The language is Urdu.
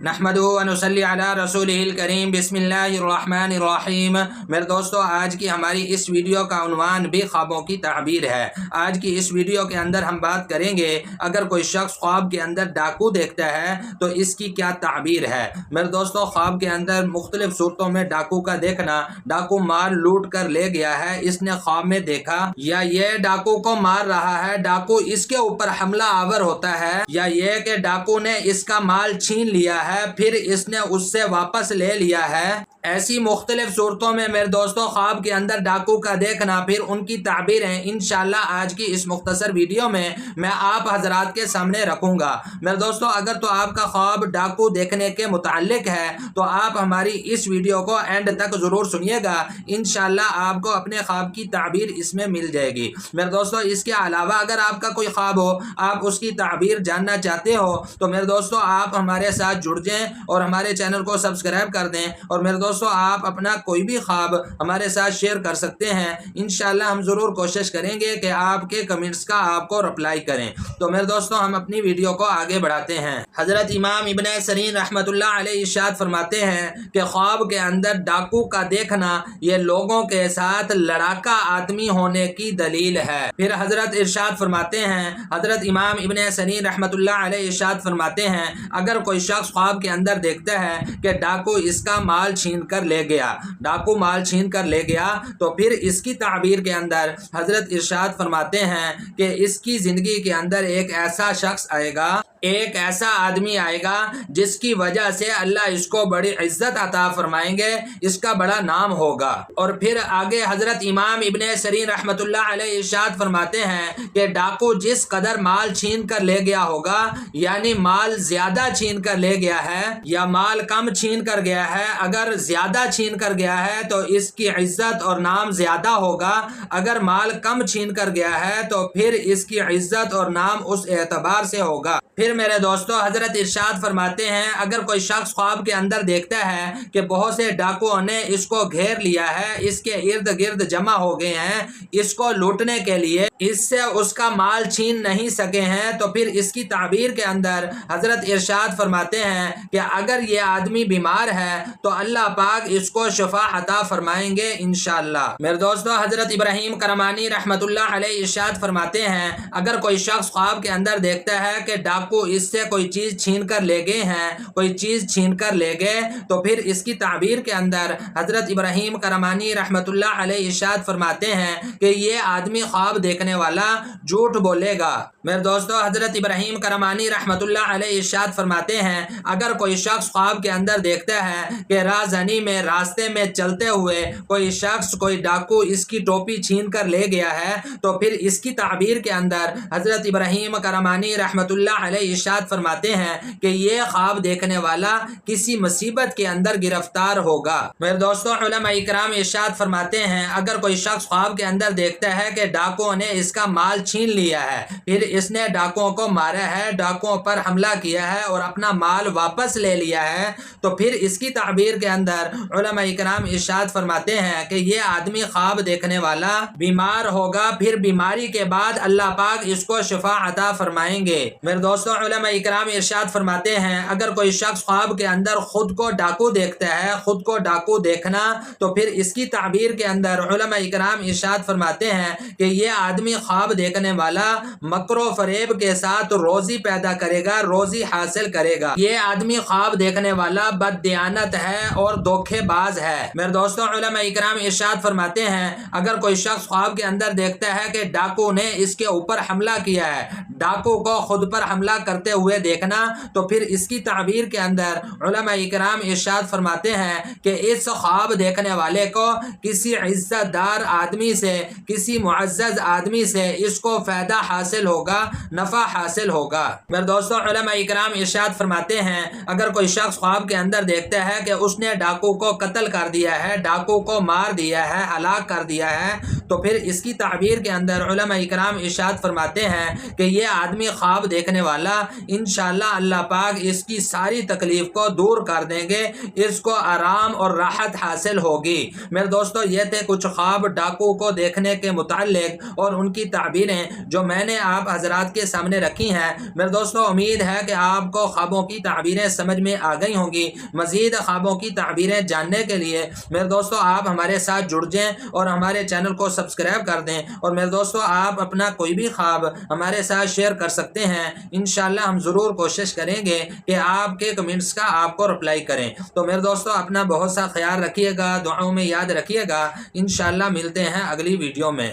نحمدہ و نصلی علی رسولہ الکریم بسم اللہ الرحمن الرحیم۔ میرے دوستو، آج کی ہماری اس ویڈیو کا عنوان بھی خوابوں کی تعبیر ہے۔ آج کی اس ویڈیو کے اندر ہم بات کریں گے اگر کوئی شخص خواب کے اندر ڈاکو دیکھتا ہے تو اس کی کیا تعبیر ہے۔ میرے دوستو، خواب کے اندر مختلف صورتوں میں ڈاکو کا دیکھنا، ڈاکو مال لوٹ کر لے گیا ہے، اس نے خواب میں دیکھا، یا یہ ڈاکو کو مار رہا ہے، ڈاکو اس کے اوپر حملہ آور ہوتا ہے، یا یہ کہ ڈاکو نے اس کا مال چھین لیا ہے پھر اس نے اس سے واپس لے لیا ہے۔ ایسی مختلف صورتوں میں میرے دوستوں خواب کے اندر ڈاکو کا دیکھنا، پھر ان کی تعبیریں انشاءاللہ آج کی اس مختصر ویڈیو میں آپ حضرات کے سامنے رکھوں گا۔ میرے دوستوں، اگر تو آپ کا خواب ڈاکو دیکھنے کے متعلق ہے تو آپ ہماری اس ویڈیو کو اینڈ تک ضرور سنیے گا، انشاءاللہ آپ کو اپنے خواب کی تعبیر اس میں مل جائے گی۔ میرے دوستوں، اس کے علاوہ اگر آپ کا کوئی خواب ہو، آپ اس کی تعبیر جاننا چاہتے ہو تو میرے دوستوں آپ ہمارے ساتھ جڑ جائیں اور ہمارے چینل کو سبسکرائب کر دیں، اور میرے دوستوں آپ اپنا کوئی بھی خواب ہمارے ساتھ شیئر کر سکتے ہیں، انشاءاللہ ہم ضرور کوشش کریں گے کہ آپ کے کمنٹس کا آپ کو رپلائی کریں۔ تو میرے دوستوں ہم اپنی ویڈیو کو آگے بڑھاتے ہیں۔ حضرت امام ابن سیرین رحمۃ اللہ علیہ ارشاد فرماتے ہیں کہ خواب کے اندر ڈاکو کا دیکھنا یہ لوگوں کے ساتھ لڑاکا آدمی ہونے کی دلیل ہے۔ پھر حضرت ارشاد فرماتے ہیں، حضرت امام ابن سیرین رحمۃ اللہ علیہ ارشاد فرماتے ہیں، اگر کوئی شخص خواب کے اندر دیکھتا ہے کہ ڈاکو اس کا مال چھین کر لے گیا، ڈاکو مال چھین کر لے گیا، تو پھر اس کی تعبیر کے اندر حضرت ارشاد فرماتے ہیں کہ اس کی زندگی کے اندر ایک ایسا شخص آئے گا، ایک ایسا آدمی آئے گا جس کی وجہ سے اللہ اس کو بڑی عزت عطا فرمائیں گے، اس کا بڑا نام ہوگا۔ اور پھر آگے حضرت امام ابن سیرین رحمۃ اللہ علیہ ارشاد فرماتے ہیں کہ ڈاکو جس قدر مال چھین کر لے گیا ہوگا، یعنی مال زیادہ چھین کر لے گیا ہے یا مال کم چھین کر گیا ہے، اگر زیادہ چھین کر گیا ہے تو اس کی عزت اور نام زیادہ ہوگا، اگر مال کم چھین کر گیا ہے تو پھر اس کی عزت اور نام اس اعتبار سے ہوگا۔ پھر میرے دوستو حضرت ارشاد فرماتے ہیں، اگر کوئی شخص خواب کے اندر دیکھتا ہے کہ بہت سے ڈاکوؤں نے اس کو گھیر لیا ہے، اس کے ارد گرد جمع ہو گئے ہیں اس کو لوٹنے کے لیے، اس سے اس کا مال چھین نہیں سکے ہیں، تو پھر اس کی تعبیر کے اندر حضرت ارشاد فرماتے ہیں کہ اگر یہ آدمی بیمار ہے تو اللہ پاک اس کو شفا عطا فرمائیں گے انشاءاللہ۔ میرے دوستو حضرت ابراہیم کرمانی رحمت اللہ علیہ ارشاد فرماتے ہیں، اگر کوئی شخص خواب کے اندر دیکھتا ہے کہ ڈاکو اس سے کوئی چیز چھین کر لے گئے ہیں، کوئی چیز چھین کر لے گئے، تو پھر اس کی تعبیر کے اندر حضرت ابراہیم کرمانی رحمت اللہ علیہ ارشاد فرماتے ہیں کہ یہ آدمی خواب دیکھنے والا جھوٹ بولے گا۔ میرے دوستو حضرت ابراہیم کرمانی رحمت اللہ علیہ ارشاد فرماتے ہیں، اگر کوئی شخص خواب کے اندر دیکھتا ہے کہ رازنی میں راستے میں چلتے ہوئے کوئی شخص، کوئی ڈاکو اس کی ٹوپی چھین کر لے گیا ہے، تو پھر اس کی تعبیر کے اندر حضرت ابراہیم کرمانی رحمت اللہ علیہ ارشاد فرماتے ہیں کہ یہ خواب دیکھنے والا کسی مصیبت کے اندر گرفتار ہوگا۔ میرے دوستو علماء اکرام ارشاد فرماتے ہیں، اگر کوئی شخص خواب کے اندر دیکھتا ہے کہ ڈاکوؤں نے اس کا مال چھین لیا ہے، پھر اس نے ڈاکوؤں کو مارا ہے، ڈاکوؤں پر حملہ کیا ہے اور اپنا مال واپس لے لیا ہے، تو پھر اس کی تعبیر کے اندر علماء اکرام ارشاد فرماتے ہیں کہ یہ آدمی خواب دیکھنے والا بیمار ہوگا، پھر بیماری کے بعد اللہ پاک اس کو شفا عطا فرمائیں گے۔ میرے دوستو علماء اکرام ارشاد فرماتے ہیں، اگر کوئی شخص خواب کے اندر خود کو ڈاکو دیکھتا ہے، خود کو ڈاکو دیکھنا، تو پھر اس کی تعبیر کے اندر علماء اکرام ارشاد فرماتے ہیں کہ یہ آدمی خواب دیکھنے والا مکر و فریب کے ساتھ روزی پیدا کرے گا، روزی حاصل کرے گا، یہ آدمی خواب دیکھنے والا بد دیانت ہے اور دھوکے باز ہے۔ میرے دوستو علماء اکرام ارشاد فرماتے ہیں، اگر کوئی شخص خواب کے اندر دیکھتا ہے کہ ڈاکو نے اس کے اوپر حملہ کیا ہے، ڈاکو کو خود پر حملہ کرتے ہوئے دیکھنا، تو پھر اس کی تعبیر کے اندر علماء اکرام ارشاد فرماتے ہیں کہ اس خواب دیکھنے والے کو کسی عزت دار آدمی سے، کسی معزز آدمی سے اس کو فائدہ حاصل ہوگا، نفع حاصل ہوگا۔ میرے دوستو علماء اکرام ارشاد فرماتے ہیں، اگر کوئی شخص خواب کے اندر دیکھتا ہے کہ اس نے ڈاکو کو قتل کر دیا ہے، ڈاکو کو مار دیا ہے، ہلاک کر دیا ہے، تو پھر اس کی تعبیر کے اندر علماء اکرام ارشاد فرماتے ہیں کہ یہ یہ آدمی خواب دیکھنے والا انشاءاللہ اللہ پاک اس کی ساری تکلیف کو دور کر دیں گے، اس کو آرام اور راحت حاصل ہوگی۔ میرے دوستو یہ تھے کچھ خواب ڈاکو کو دیکھنے کے متعلق اور ان کی تعبیریں جو میں نے آپ حضرات کے سامنے رکھی ہیں۔ میرے دوستو امید ہے کہ آپ کو خوابوں کی تعبیریں سمجھ میں آ گئی ہوں گی۔ مزید خوابوں کی تعبیریں جاننے کے لیے میرے دوستو آپ ہمارے ساتھ جڑ جائیں اور ہمارے چینل کو سبسکرائب کر دیں، اور میرے دوستو آپ اپنا کوئی بھی خواب ہمارے ساتھ شیئر کر سکتے ہیں۔ انشاءاللہ ہم ضرور کوشش کریں گے کہ آپ کے کمنٹس کا آپ کو رپلائی کریں۔ تو میرے دوستو اپنا بہت سا خیال رکھیے گا، دعاؤں میں یاد رکھیے گا۔ انشاءاللہ ملتے ہیں اگلی ویڈیو میں۔